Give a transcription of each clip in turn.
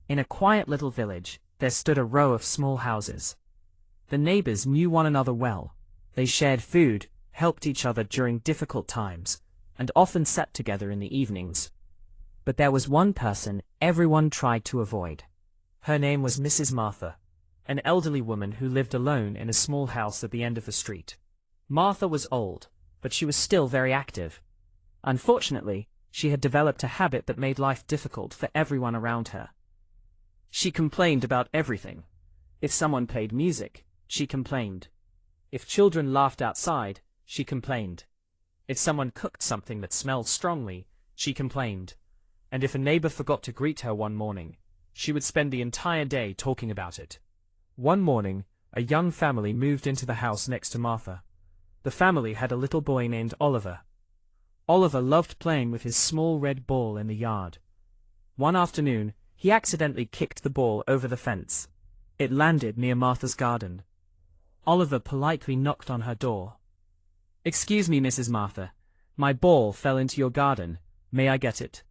In a quiet little village, there stood a row of small houses. The neighbors knew one another well. They shared food, helped each other during difficult times, and often sat together in the evenings. But there was one person everyone tried to avoid. Her name was Mrs. Martha, an elderly woman who lived alone in a small house at the end of the street. Martha was old, but she was still very active. Unfortunately, she had developed a habit that made life difficult for everyone around her. She complained about everything. If someone played music, she complained. If children laughed outside, she complained. If someone cooked something that smelled strongly, she complained. And if a neighbor forgot to greet her one morning, she would spend the entire day talking about it. One morning, a young family moved into the house next to Martha. The family had a little boy named Oliver. Oliver loved playing with his small red ball in the yard. One afternoon, he accidentally kicked the ball over the fence. It landed near Martha's garden. Oliver politely knocked on her door. "Excuse me, Mrs. Martha. My ball fell into your garden. May I get it?"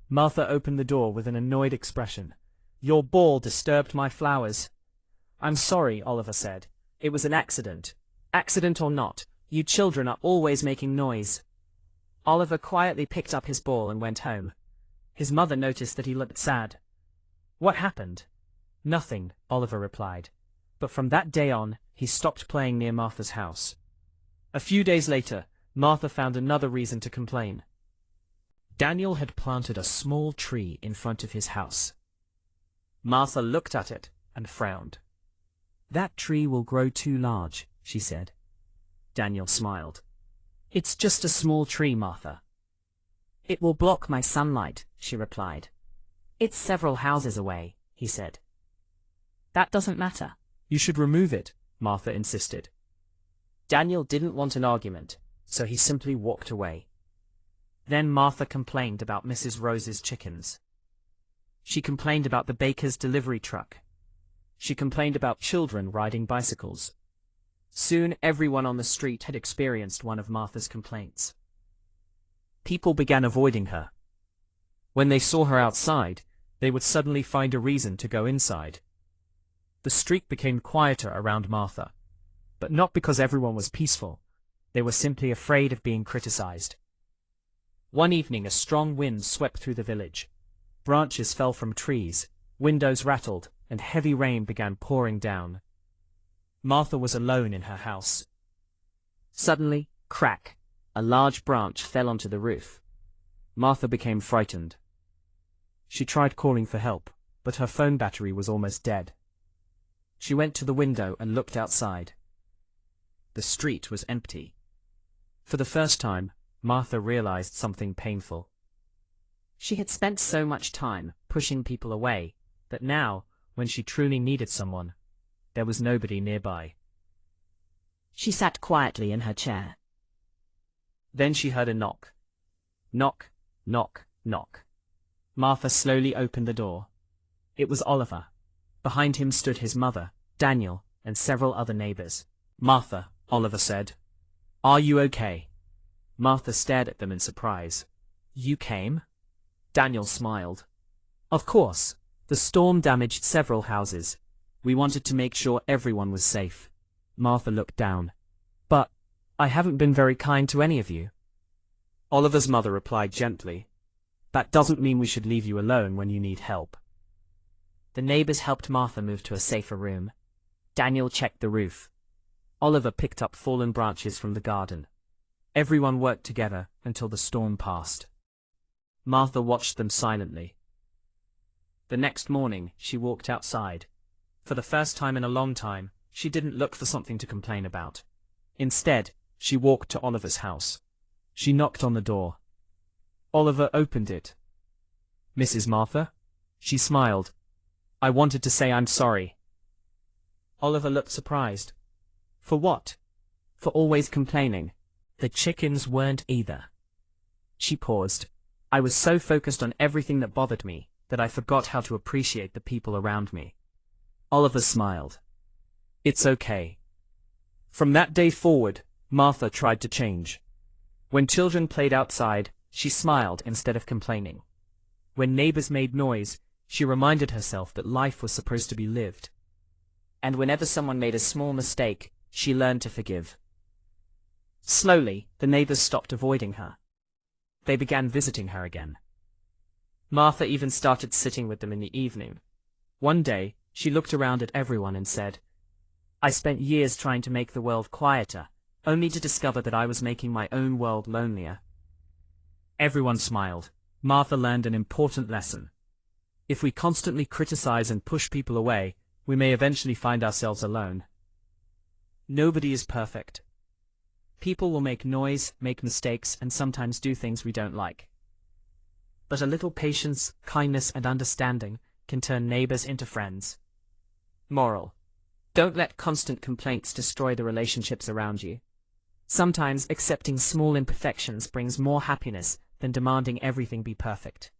Martha opened the door with an annoyed expression. "Your ball disturbed my flowers." "I'm sorry," Oliver said. "It was an accident. Accident or not, you children are always making noise." Oliver quietly picked up his ball and went home. His mother noticed that he looked sad. "What happened?" "Nothing," Oliver replied. But from that day on, he stopped playing near Martha's house. A few days later, Martha found another reason to complain. Daniel had planted a small tree in front of his house. Martha looked at it and frowned. "That tree will grow too large," she said. Daniel smiled. "It's just a small tree, Martha." "It will block my sunlight," she replied. "It's several houses away," he said. "That doesn't matter." "You should remove it," Martha insisted. Daniel didn't want an argument, so he simply walked away. Then Martha complained about Mrs. Rose's chickens. She complained about the baker's delivery truck. She complained about children riding bicycles. Soon everyone on the street had experienced one of Martha's complaints. People began avoiding her. When they saw her outside, they would suddenly find a reason to go inside. The street became quieter around Martha, but not because everyone was peaceful. They were simply afraid of being criticized. One evening a strong wind swept through the village. Branches fell from trees, windows rattled, and heavy rain began pouring down. Martha was alone in her house. Suddenly, crack! A large branch fell onto the roof. Martha became frightened. She tried calling for help, but her phone battery was almost dead. She went to the window and looked outside. The street was empty. For the first time, Martha realized something painful. She had spent so much time pushing people away that now, when she truly needed someone, there was nobody nearby. She sat quietly in her chair. Then she heard a knock. Knock, knock, knock. Martha slowly opened the door. It was Oliver. Behind him stood his mother, Daniel, and several other neighbors. "Martha," Oliver said, "are you okay?" Martha stared at them in surprise. "You came?" Daniel smiled. "Of course. The storm damaged several houses. We wanted to make sure everyone was safe." Martha looked down. "But I haven't been very kind to any of you." Oliver's mother replied gently, "That doesn't mean we should leave you alone when you need help." The neighbors helped Martha move to a safer room. Daniel checked the roof. Oliver picked up fallen branches from the garden. Everyone worked together until the storm passed. Martha watched them silently. The next morning, she walked outside. For the first time in a long time, she didn't look for something to complain about. Instead, she walked to Oliver's house. She knocked on the door. Oliver opened it. "Mrs. Martha?" She smiled. "I wanted to say I'm sorry." Oliver looked surprised. "For what?" "For always complaining. The chickens weren't either." She paused. "I was so focused on everything that bothered me that I forgot how to appreciate the people around me." Oliver smiled. "It's okay." From that day forward, Martha tried to change. When children played outside, she smiled instead of complaining. When neighbors made noise, She reminded herself that life was supposed to be lived. And whenever someone made a small mistake, she learned to forgive. Slowly, the neighbors stopped avoiding her. They began visiting her again. Martha even started sitting with them in the evening. One day, she looked around at everyone and said, "I spent years trying to make the world quieter, only to discover that I was making my own world lonelier." Everyone smiled. Martha learned an important lesson. If we constantly criticize and push people away, we may eventually find ourselves alone. Nobody is perfect. People will make noise, make mistakes, and sometimes do things we don't like. But a little patience, kindness, and understanding can turn neighbors into friends. Moral: don't let constant complaints destroy the relationships around you. Sometimes accepting small imperfections brings more happiness than demanding everything be perfect.